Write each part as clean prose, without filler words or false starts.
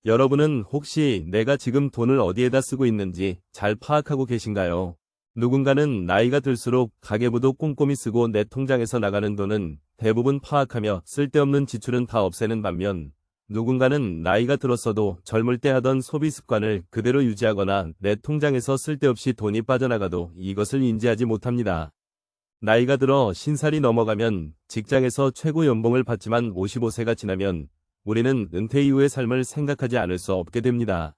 여러분은 혹시 내가 지금 돈을 어디에다 쓰고 있는지 잘 파악하고 계신가요? 누군가는 나이가 들수록 가계부도 꼼꼼히 쓰고 내 통장에서 나가는 돈은 대부분 파악하며 쓸데없는 지출은 다 없애는 반면, 누군가는 나이가 들었어도 젊을 때 하던 소비 습관을 그대로 유지하거나 내 통장에서 쓸데없이 돈이 빠져나가도 이것을 인지하지 못합니다. 나이가 들어 신살이 넘어가면 직장에서 최고 연봉을 받지만 55세가 지나면 우리는 은퇴 이후의 삶을 생각하지 않을 수 없게 됩니다.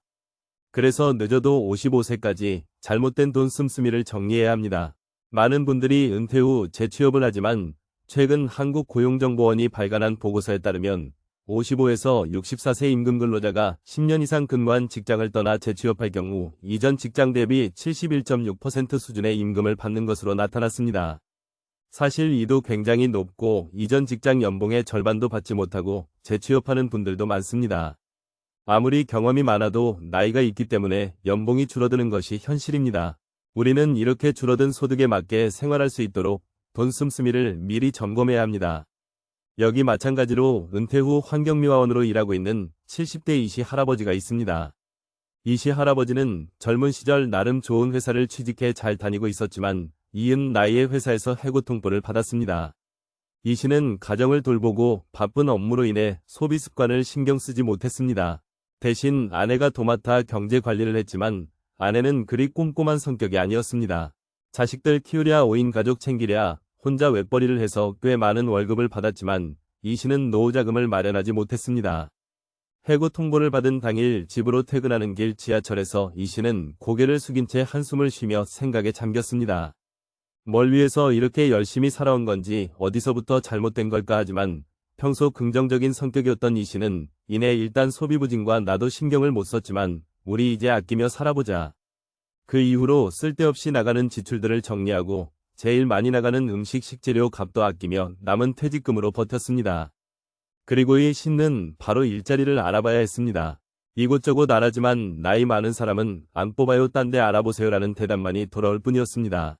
그래서 늦어도 55세까지 잘못된 돈 씀씀이를 정리해야 합니다. 많은 분들이 은퇴 후 재취업을 하지만 최근 한국고용정보원이 발간한 보고서에 따르면 55에서 64세 임금 근로자가 10년 이상 근무한 직장을 떠나 재취업할 경우 이전 직장 대비 71.6% 수준의 임금을 받는 것으로 나타났습니다. 사실 이도 굉장히 높고 이전 직장 연봉의 절반도 받지 못하고 재취업하는 분들도 많습니다. 아무리 경험이 많아도 나이가 있기 때문에 연봉이 줄어드는 것이 현실입니다. 우리는 이렇게 줄어든 소득에 맞게 생활할 수 있도록 돈 씀씀이를 미리 점검해야 합니다. 여기 마찬가지로 은퇴 후 환경미화원으로 일하고 있는 70대 이씨 할아버지가 있습니다. 이씨 할아버지는 젊은 시절 나름 좋은 회사를 취직해 잘 다니고 있었지만 이은 나이에 회사에서 해고 통보를 받았습니다. 이 씨는 가정을 돌보고 바쁜 업무로 인해 소비 습관을 신경 쓰지 못했습니다. 대신 아내가 도맡아 경제 관리를 했지만 아내는 그리 꼼꼼한 성격이 아니었습니다. 자식들 키우랴 5인 가족 챙기랴 혼자 외벌이를 해서 꽤 많은 월급을 받았지만 이 씨는 노후자금을 마련하지 못했습니다. 해고 통보를 받은 당일 집으로 퇴근하는 길 지하철에서 이 씨는 고개를 숙인 채 한숨을 쉬며 생각에 잠겼습니다. 뭘 위해서 이렇게 열심히 살아온 건지 어디서부터 잘못된 걸까 하지만 평소 긍정적인 성격이었던 이 씨는 이내 일단 소비 부진과 나도 신경을 못 썼지만 우리 이제 아끼며 살아보자. 그 이후로 쓸데없이 나가는 지출들을 정리하고 제일 많이 나가는 음식 식재료 값도 아끼며 남은 퇴직금으로 버텼습니다. 그리고 이 씨는 바로 일자리를 알아봐야 했습니다. 이곳저곳 알아지만 나이 많은 사람은 안 뽑아요 딴 데 알아보세요라는 대답만이 돌아올 뿐이었습니다.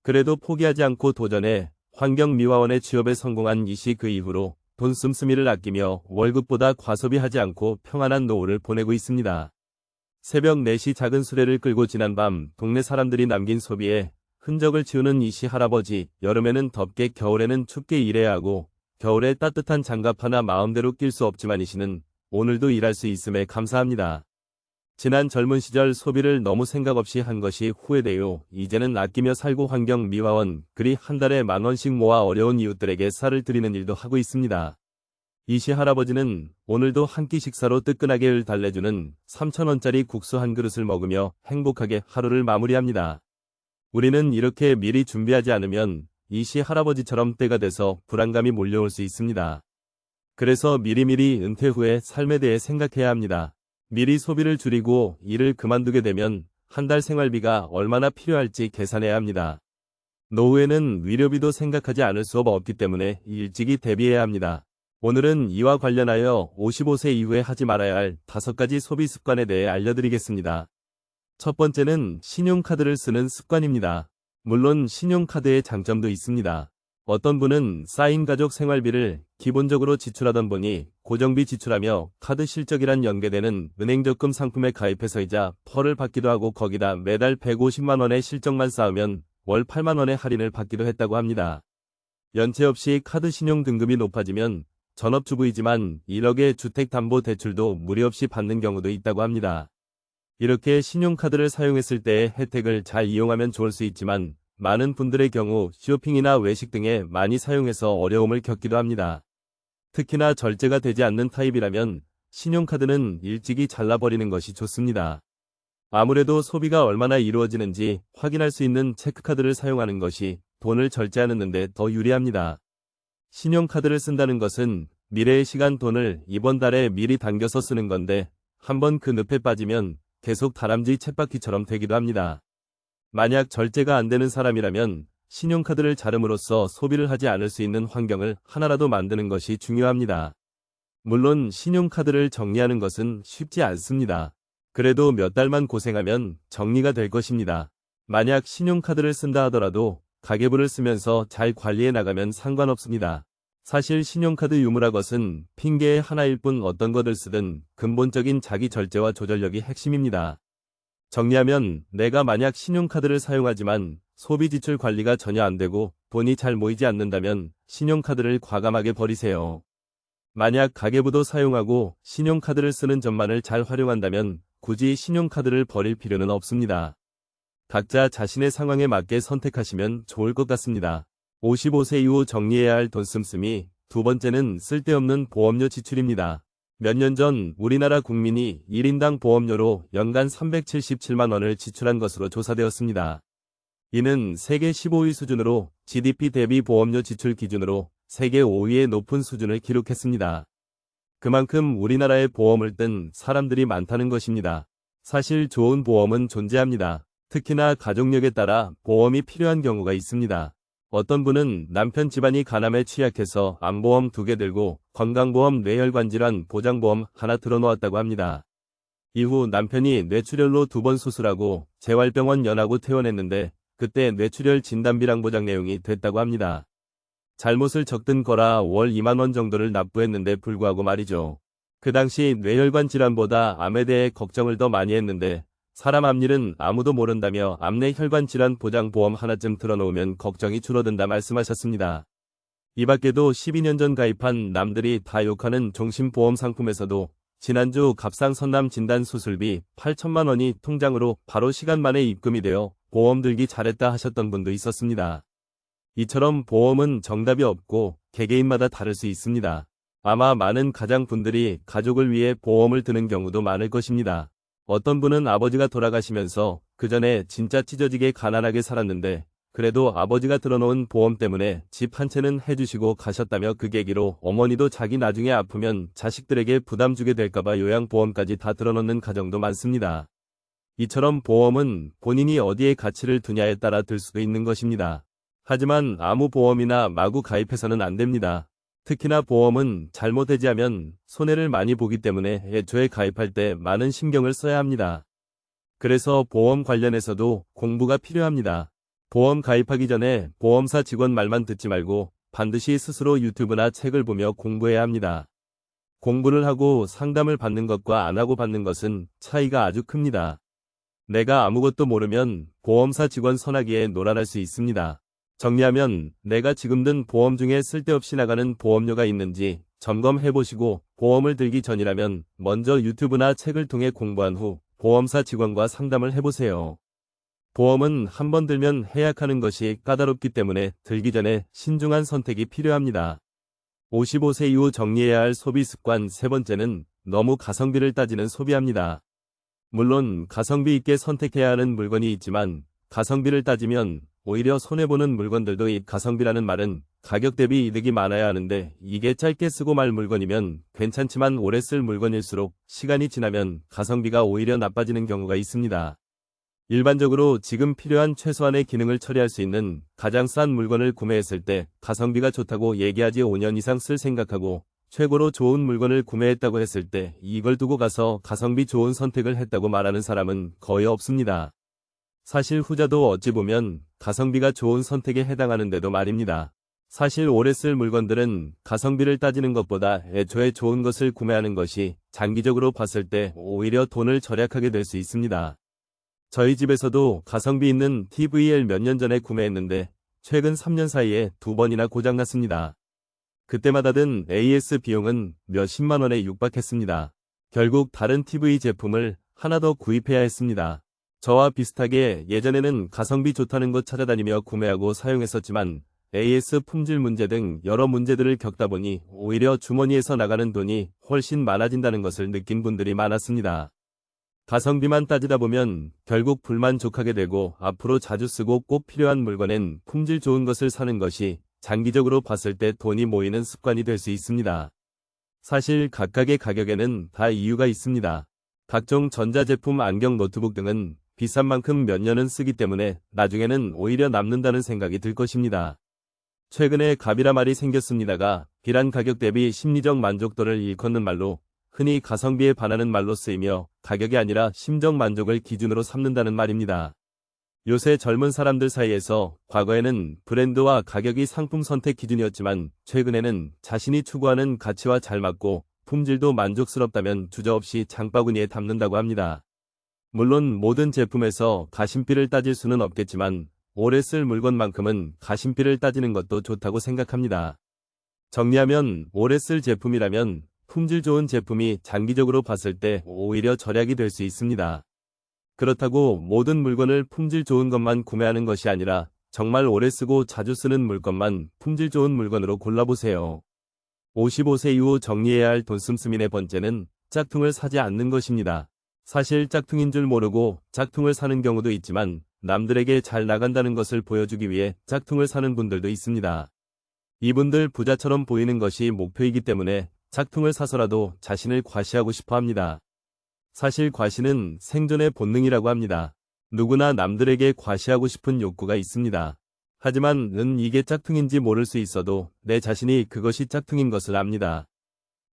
그래도 포기하지 않고 도전해 환경미화원의 취업에 성공한 이 씨 그 이후로 돈 씀씀이를 아끼며 월급보다 과소비하지 않고 평안한 노후를 보내고 있습니다. 새벽 4시 작은 수레를 끌고 지난 밤 동네 사람들이 남긴 소비에 흔적을 지우는 이 씨 할아버지, 여름에는 덥게 겨울에는 춥게 일해야 하고 겨울에 따뜻한 장갑 하나 마음대로 낄 수 없지만 이 씨는 오늘도 일할 수 있음에 감사합니다. 지난 젊은 시절 소비를 너무 생각 없이 한 것이 후회돼요. 이제는 아끼며 살고 환경미화원 그리 한 달에 10,000원씩 모아 어려운 이웃들에게 쌀을 드리는 일도 하고 있습니다. 이 씨 할아버지는 오늘도 한 끼 식사로 뜨끈하게 달래주는 3,000원짜리 국수 한 그릇을 먹으며 행복하게 하루를 마무리합니다. 우리는 이렇게 미리 준비하지 않으면 이 씨 할아버지처럼 때가 돼서 불안감이 몰려올 수 있습니다. 그래서 미리미리 은퇴 후의 삶에 대해 생각해야 합니다. 미리 소비를 줄이고 일을 그만두게 되면 한 달 생활비가 얼마나 필요할지 계산해야 합니다. 노후에는 위료비도 생각하지 않을 수 없기 때문에 일찍이 대비해야 합니다. 오늘은 이와 관련하여 55세 이후에 하지 말아야 할 5가지 소비 습관에 대해 알려드리겠습니다. 첫 번째는 신용카드를 쓰는 습관입니다. 물론 신용카드의 장점도 있습니다. 어떤 분은 쌓인 가족 생활비를 기본적으로 지출하던 분이 고정비 지출하며 카드 실적이란 연계되는 은행적금 상품에 가입해서이자 펄을 받기도 하고 거기다 매달 150만 원의 실적만 쌓으면 월 8만 원의 할인을 받기도 했다고 합니다. 연체 없이 카드 신용 등급이 높아지면 전업주부이지만 1억의 주택담보대출도 무리 없이 받는 경우도 있다고 합니다. 이렇게 신용카드를 사용했을 때의 혜택을 잘 이용하면 좋을 수 있지만 많은 분들의 경우 쇼핑이나 외식 등에 많이 사용해서 어려움을 겪기도 합니다. 특히나 절제가 되지 않는 타입이라면 신용카드는 일찍이 잘라버리는 것이 좋습니다. 아무래도 소비가 얼마나 이루어지는지 확인할 수 있는 체크카드를 사용하는 것이 돈을 절제하는 데 더 유리합니다. 신용카드를 쓴다는 것은 미래의 시간 돈을 이번 달에 미리 당겨서 쓰는 건데 한번 그 늪에 빠지면 계속 다람쥐 쳇바퀴처럼 되기도 합니다. 만약 절제가 안 되는 사람이라면 신용카드를 자름으로써 소비를 하지 않을 수 있는 환경을 하나라도 만드는 것이 중요합니다. 물론 신용카드를 정리하는 것은 쉽지 않습니다. 그래도 몇 달만 고생하면 정리가 될 것입니다. 만약 신용카드를 쓴다 하더라도 가계부를 쓰면서 잘 관리해 나가면 상관없습니다. 사실 신용카드 유무라 것은 핑계의 하나일 뿐 어떤 것을 쓰든 근본적인 자기 절제와 조절력이 핵심입니다. 정리하면 내가 만약 신용카드를 사용하지만 소비 지출 관리가 전혀 안 되고 돈이 잘 모이지 않는다면 신용카드를 과감하게 버리세요. 만약 가계부도 사용하고 신용카드를 쓰는 점만을 잘 활용한다면 굳이 신용카드를 버릴 필요는 없습니다. 각자 자신의 상황에 맞게 선택하시면 좋을 것 같습니다. 55세 이후 정리해야 할 돈 씀씀이 두 번째는 쓸데없는 보험료 지출입니다. 몇 년 전 우리나라 국민이 1인당 보험료로 연간 377만 원을 지출한 것으로 조사되었습니다. 이는 세계 15위 수준으로 GDP 대비 보험료 지출 기준으로 세계 5위의 높은 수준을 기록했습니다. 그만큼 우리나라에 보험을 뜬 사람들이 많다는 것입니다. 사실 좋은 보험은 존재합니다. 특히나 가족력에 따라 보험이 필요한 경우가 있습니다. 어떤 분은 남편 집안이 간암에 취약해서 암보험 2개 들고 건강보험 뇌혈관 질환 보장보험 하나 들어놓았다고 합니다. 이후 남편이 뇌출혈로 2번 수술하고 재활병원 연하고 퇴원했는데 그때 뇌출혈 진단비랑 보장 내용이 됐다고 합니다. 잘못을 적든 거라 월 2만 원 정도를 납부했는데 불구하고 말이죠. 그 당시 뇌혈관 질환보다 암에 대해 걱정을 더 많이 했는데 사람 앞일은 아무도 모른다며 암내 혈관 질환 보장 보험 하나쯤 들어놓으면 걱정이 줄어든다 말씀하셨습니다. 이 밖에도 12년 전 가입한 남들이 다 욕하는 종신보험 상품에서도 지난주 갑상선암 진단 수술비 8천만 원이 통장으로 바로 시간 만에 입금이 되어 보험 들기 잘했다 하셨던 분도 있었습니다. 이처럼 보험은 정답이 없고 개개인마다 다를 수 있습니다. 아마 많은 가장분들이 가족을 위해 보험을 드는 경우도 많을 것입니다. 어떤 분은 아버지가 돌아가시면서 그 전에 진짜 찢어지게 가난하게 살았는데 그래도 아버지가 들어놓은 보험 때문에 집 한 채는 해주시고 가셨다며 그 계기로 어머니도 자기 나중에 아프면 자식들에게 부담 주게 될까봐 요양보험까지 다 들어놓는 가정도 많습니다. 이처럼 보험은 본인이 어디에 가치를 두냐에 따라 들 수도 있는 것입니다. 하지만 아무 보험이나 마구 가입해서는 안 됩니다. 특히나 보험은 잘못 해지하면 손해를 많이 보기 때문에 애초에 가입할 때 많은 신경을 써야 합니다. 그래서 보험 관련해서도 공부가 필요합니다. 보험 가입하기 전에 보험사 직원 말만 듣지 말고 반드시 스스로 유튜브나 책을 보며 공부해야 합니다. 공부를 하고 상담을 받는 것과 안 하고 받는 것은 차이가 아주 큽니다. 내가 아무것도 모르면 보험사 직원 선하기에 노란할 수 있습니다. 정리하면 내가 지금 든 보험 중에 쓸데없이 나가는 보험료가 있는지 점검해보시고 보험을 들기 전이라면 먼저 유튜브나 책을 통해 공부한 후 보험사 직원과 상담을 해보세요. 보험은 한번 들면 해약하는 것이 까다롭기 때문에 들기 전에 신중한 선택이 필요합니다. 55세 이후 정리해야 할 소비 습관 세 번째는 너무 가성비를 따지는 소비합니다. 물론 가성비 있게 선택해야 하는 물건이 있지만 가성비를 따지면 오히려 손해보는 물건들도 이 가성비라는 말은 가격 대비 이득이 많아야 하는데 이게 짧게 쓰고 말 물건이면 괜찮지만 오래 쓸 물건일수록 시간이 지나면 가성비가 오히려 나빠지는 경우가 있습니다. 일반적으로 지금 필요한 최소한의 기능을 처리할 수 있는 가장 싼 물건을 구매했을 때 가성비가 좋다고 얘기하지 5년 이상 쓸 생각하고 최고로 좋은 물건을 구매했다고 했을 때 이걸 두고 가서 가성비 좋은 선택을 했다고 말하는 사람은 거의 없습니다. 사실 후자도 어찌 보면 가성비가 좋은 선택에 해당하는데도 말입니다. 사실 오래 쓸 물건들은 가성비를 따지는 것보다 애초에 좋은 것을 구매하는 것이 장기적으로 봤을 때 오히려 돈을 절약하게 될 수 있습니다. 저희 집에서도 가성비 있는 TV를 몇 년 전에 구매했는데 최근 3년 사이에 2번이나 고장났습니다. 그때마다 든 AS 비용은 몇십만 원에 육박했습니다. 결국 다른 TV 제품을 하나 더 구입해야 했습니다. 저와 비슷하게 예전에는 가성비 좋다는 것 찾아다니며 구매하고 사용했었지만 AS 품질 문제 등 여러 문제들을 겪다 보니 오히려 주머니에서 나가는 돈이 훨씬 많아진다는 것을 느낀 분들이 많았습니다. 가성비만 따지다 보면 결국 불만족하게 되고 앞으로 자주 쓰고 꼭 필요한 물건엔 품질 좋은 것을 사는 것이 장기적으로 봤을 때 돈이 모이는 습관이 될 수 있습니다. 사실 각각의 가격에는 다 이유가 있습니다. 각종 전자제품, 안경, 노트북 등은 비싼 만큼 몇 년은 쓰기 때문에 나중에는 오히려 남는다는 생각이 들 것입니다. 최근에 갑이라 말이 생겼습니다가 비란 가격 대비 심리적 만족도를 일컫는 말로 흔히 가성비에 반하는 말로 쓰이며 가격이 아니라 심적 만족을 기준으로 삼는다는 말입니다. 요새 젊은 사람들 사이에서 과거에는 브랜드와 가격이 상품 선택 기준이었지만 최근에는 자신이 추구하는 가치와 잘 맞고 품질도 만족스럽다면 주저없이 장바구니에 담는다고 합니다. 물론 모든 제품에서 가심비를 따질 수는 없겠지만 오래 쓸 물건만큼은 가심비를 따지는 것도 좋다고 생각합니다. 정리하면 오래 쓸 제품이라면 품질 좋은 제품이 장기적으로 봤을 때 오히려 절약이 될 수 있습니다. 그렇다고 모든 물건을 품질 좋은 것만 구매하는 것이 아니라 정말 오래 쓰고 자주 쓰는 물건만 품질 좋은 물건으로 골라보세요. 55세 이후 정리해야 할 돈 씀씀이 네 번째는 짝퉁을 사지 않는 것입니다. 사실 짝퉁인 줄 모르고 짝퉁을 사는 경우도 있지만 남들에게 잘 나간다는 것을 보여주기 위해 짝퉁을 사는 분들도 있습니다. 이분들 부자처럼 보이는 것이 목표이기 때문에 짝퉁을 사서라도 자신을 과시하고 싶어 합니다. 사실 과시는 생존의 본능이라고 합니다. 누구나 남들에게 과시하고 싶은 욕구가 있습니다. 하지만 이게 짝퉁인지 모를 수 있어도 내 자신이 그것이 짝퉁인 것을 압니다.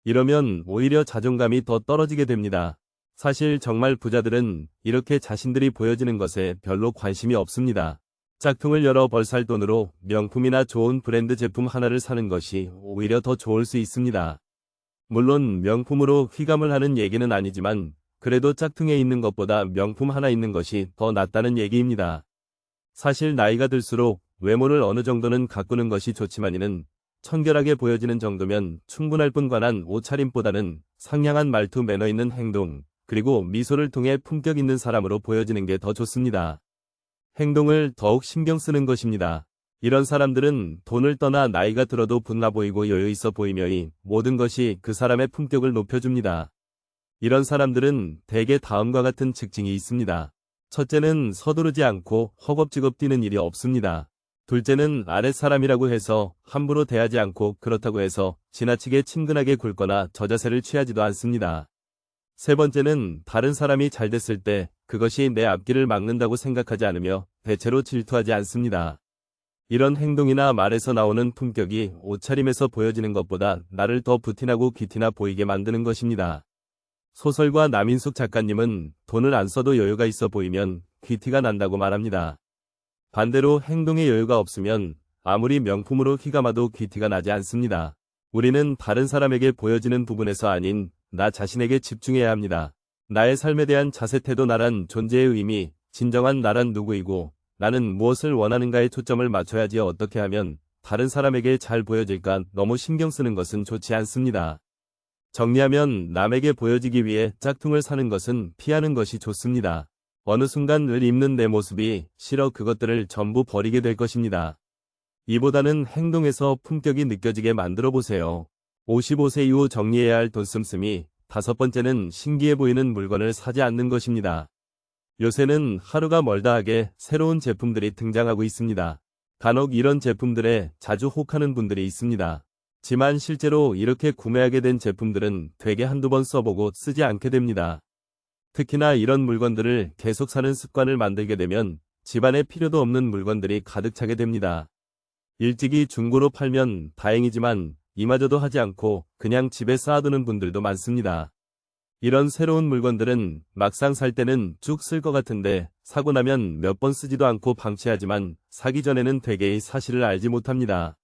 이러면 오히려 자존감이 더 떨어지게 됩니다. 사실 정말 부자들은 이렇게 자신들이 보여지는 것에 별로 관심이 없습니다. 짝퉁을 여러 벌 살 돈으로 명품이나 좋은 브랜드 제품 하나를 사는 것이 오히려 더 좋을 수 있습니다. 물론 명품으로 휘감을 하는 얘기는 아니지만 그래도 짝퉁에 있는 것보다 명품 하나 있는 것이 더 낫다는 얘기입니다. 사실 나이가 들수록 외모를 어느 정도는 가꾸는 것이 좋지만이는 청결하게 보여지는 정도면 충분할 뿐관한 옷차림보다는 상냥한 말투 매너 있는 행동, 그리고 미소를 통해 품격 있는 사람으로 보여지는 게 더 좋습니다. 행동을 더욱 신경 쓰는 것입니다. 이런 사람들은 돈을 떠나 나이가 들어도 분나 보이고 여유 있어 보이며 이 모든 것이 그 사람의 품격을 높여줍니다. 이런 사람들은 대개 다음과 같은 특징이 있습니다. 첫째는 서두르지 않고 허겁지겁 뛰는 일이 없습니다. 둘째는 아랫사람이라고 해서 함부로 대하지 않고 그렇다고 해서 지나치게 친근하게 굴거나 저자세를 취하지도 않습니다. 세 번째는 다른 사람이 잘 됐을 때 그것이 내 앞길을 막는다고 생각하지 않으며 대체로 질투하지 않습니다. 이런 행동이나 말에서 나오는 품격이 옷차림에서 보여지는 것보다 나를 더 부티나고 귀티나 보이게 만드는 것입니다. 소설가 남인숙 작가님은 돈을 안 써도 여유가 있어 보이면 귀티가 난다고 말합니다. 반대로 행동에 여유가 없으면 아무리 명품으로 휘감아도 귀티가 나지 않습니다. 우리는 다른 사람에게 보여지는 부분에서 아닌 나 자신에게 집중해야 합니다. 나의 삶에 대한 자세 태도 나란 존재의 의미, 진정한 나란 누구이고 나는 무엇을 원하는가에 초점을 맞춰야지 어떻게 하면 다른 사람에게 잘 보여질까 너무 신경 쓰는 것은 좋지 않습니다. 정리하면 남에게 보여지기 위해 짝퉁을 사는 것은 피하는 것이 좋습니다. 어느 순간 을 입는 내 모습이 싫어 그것들을 전부 버리게 될 것입니다. 이보다는 행동에서 품격이 느껴지게 만들어 보세요. 55세 이후 정리해야 할 돈 씀씀이 다섯 번째는 신기해 보이는 물건을 사지 않는 것입니다. 요새는 하루가 멀다 하게 새로운 제품들이 등장하고 있습니다. 간혹 이런 제품들에 자주 혹하는 분들이 있습니다. 지만 실제로 이렇게 구매하게 된 제품들은 되게 한두 번 써보고 쓰지 않게 됩니다. 특히나 이런 물건들을 계속 사는 습관을 만들게 되면 집안에 필요도 없는 물건들이 가득 차게 됩니다. 일찍이 중고로 팔면 다행이지만 이마저도 하지 않고 그냥 집에 쌓아두는 분들도 많습니다. 이런 새로운 물건들은 막상 살 때는 쭉 쓸 것 같은데 사고 나면 몇 번 쓰지도 않고 방치하지만 사기 전에는 되게 이 사실을 알지 못합니다.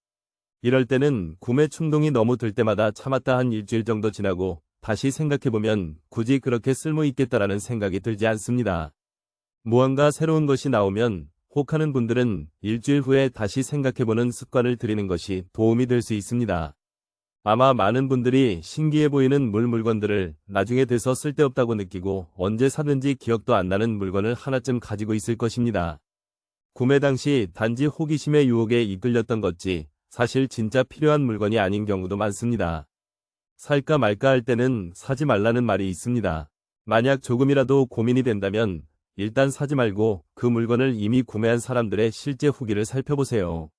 이럴 때는 구매 충동이 너무 들 때마다 참았다 한 일주일 정도 지나고 다시 생각해보면 굳이 그렇게 쓸모있겠다라는 생각이 들지 않습니다. 무언가 새로운 것이 나오면 혹하는 분들은 일주일 후에 다시 생각해보는 습관을 들이는 것이 도움이 될 수 있습니다. 아마 많은 분들이 신기해 보이는 물건들을 나중에 돼서 쓸데없다고 느끼고 언제 샀는지 기억도 안 나는 물건을 하나쯤 가지고 있을 것입니다. 구매 당시 단지 호기심의 유혹에 이끌렸던 것지 사실 진짜 필요한 물건이 아닌 경우도 많습니다. 살까 말까 할 때는 사지 말라는 말이 있습니다. 만약 조금이라도 고민이 된다면 일단 사지 말고 그 물건을 이미 구매한 사람들의 실제 후기를 살펴보세요.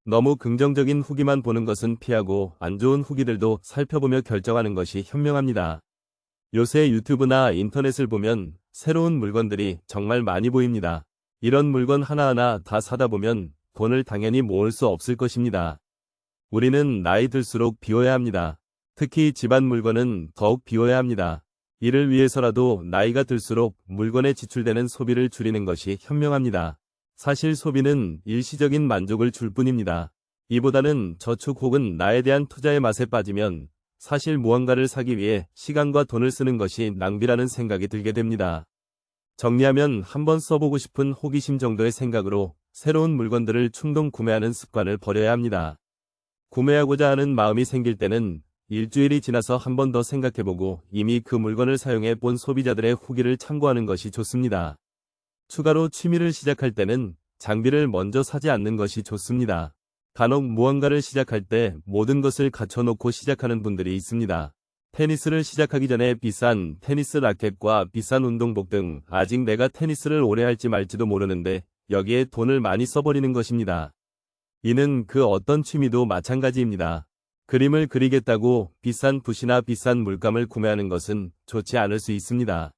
너무 긍정적인 후기만 보는 것은 피하고 안 좋은 후기들도 살펴보며 결정하는 것이 현명합니다. 요새 유튜브나 인터넷을 보면 새로운 물건들이 정말 많이 보입니다. 이런 물건 하나하나 다 사다 보면 돈을 당연히 모을 수 없을 것입니다. 우리는 나이 들수록 비워야 합니다. 특히 집안 물건은 더욱 비워야 합니다. 이를 위해서라도 나이가 들수록 물건에 지출되는 소비를 줄이는 것이 현명합니다. 사실 소비는 일시적인 만족을 줄 뿐입니다. 이보다는 저축 혹은 나에 대한 투자의 맛에 빠지면 사실 무언가를 사기 위해 시간과 돈을 쓰는 것이 낭비라는 생각이 들게 됩니다. 정리하면 한번 써보고 싶은 호기심 정도의 생각으로 새로운 물건들을 충동 구매하는 습관을 버려야 합니다. 구매하고자 하는 마음이 생길 때는 일주일이 지나서 한 번 더 생각해보고 이미 그 물건을 사용해 본 소비자들의 후기를 참고하는 것이 좋습니다. 추가로 취미를 시작할 때는 장비를 먼저 사지 않는 것이 좋습니다. 간혹 무언가를 시작할 때 모든 것을 갖춰놓고 시작하는 분들이 있습니다. 테니스를 시작하기 전에 비싼 테니스 라켓과 비싼 운동복 등 아직 내가 테니스를 오래 할지 말지도 모르는데 여기에 돈을 많이 써버리는 것입니다. 이는 그 어떤 취미도 마찬가지입니다. 그림을 그리겠다고 비싼 붓이나 비싼 물감을 구매하는 것은 좋지 않을 수 있습니다.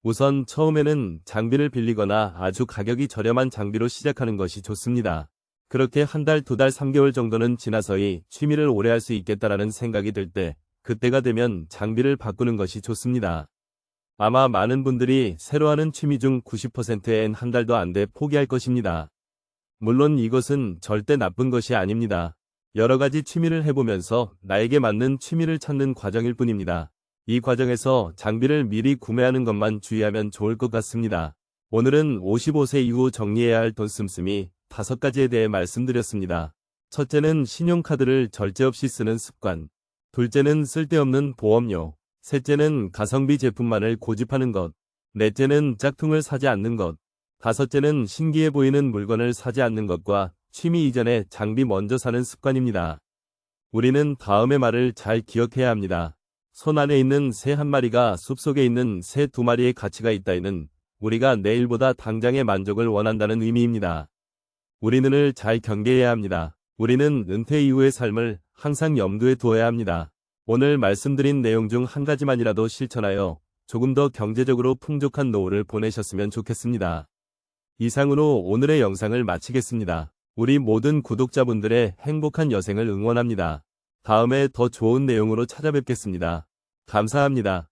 우선 처음에는 장비를 빌리거나 아주 가격이 저렴한 장비로 시작하는 것이 좋습니다. 그렇게 한 달, 두 달, 3개월 정도는 지나서야 취미를 오래 할 수 있겠다라는 생각이 들 때 그때가 되면 장비를 바꾸는 것이 좋습니다. 아마 많은 분들이 새로 하는 취미 중 90%엔 한 달도 안 돼 포기할 것입니다. 물론 이것은 절대 나쁜 것이 아닙니다. 여러 가지 취미를 해보면서 나에게 맞는 취미를 찾는 과정일 뿐입니다. 이 과정에서 장비를 미리 구매하는 것만 주의하면 좋을 것 같습니다. 오늘은 55세 이후 정리해야 할 돈 씀씀이 5가지에 대해 말씀드렸습니다. 첫째는 신용카드를 절제 없이 쓰는 습관. 둘째는 쓸데없는 보험료. 셋째는 가성비 제품만을 고집하는 것. 넷째는 짝퉁을 사지 않는 것. 다섯째는 신기해 보이는 물건을 사지 않는 것과 취미 이전에 장비 먼저 사는 습관입니다. 우리는 다음의 말을 잘 기억해야 합니다. 손 안에 있는 새 한 마리가 숲속에 있는 새 두 마리의 가치가 있다는 우리가 내일보다 당장의 만족을 원한다는 의미입니다. 우리 눈을 잘 경계해야 합니다. 우리는 은퇴 이후의 삶을 항상 염두에 두어야 합니다. 오늘 말씀드린 내용 중 한 가지만이라도 실천하여 조금 더 경제적으로 풍족한 노후를 보내셨으면 좋겠습니다. 이상으로 오늘의 영상을 마치겠습니다. 우리 모든 구독자분들의 행복한 여생을 응원합니다. 다음에 더 좋은 내용으로 찾아뵙겠습니다. 감사합니다.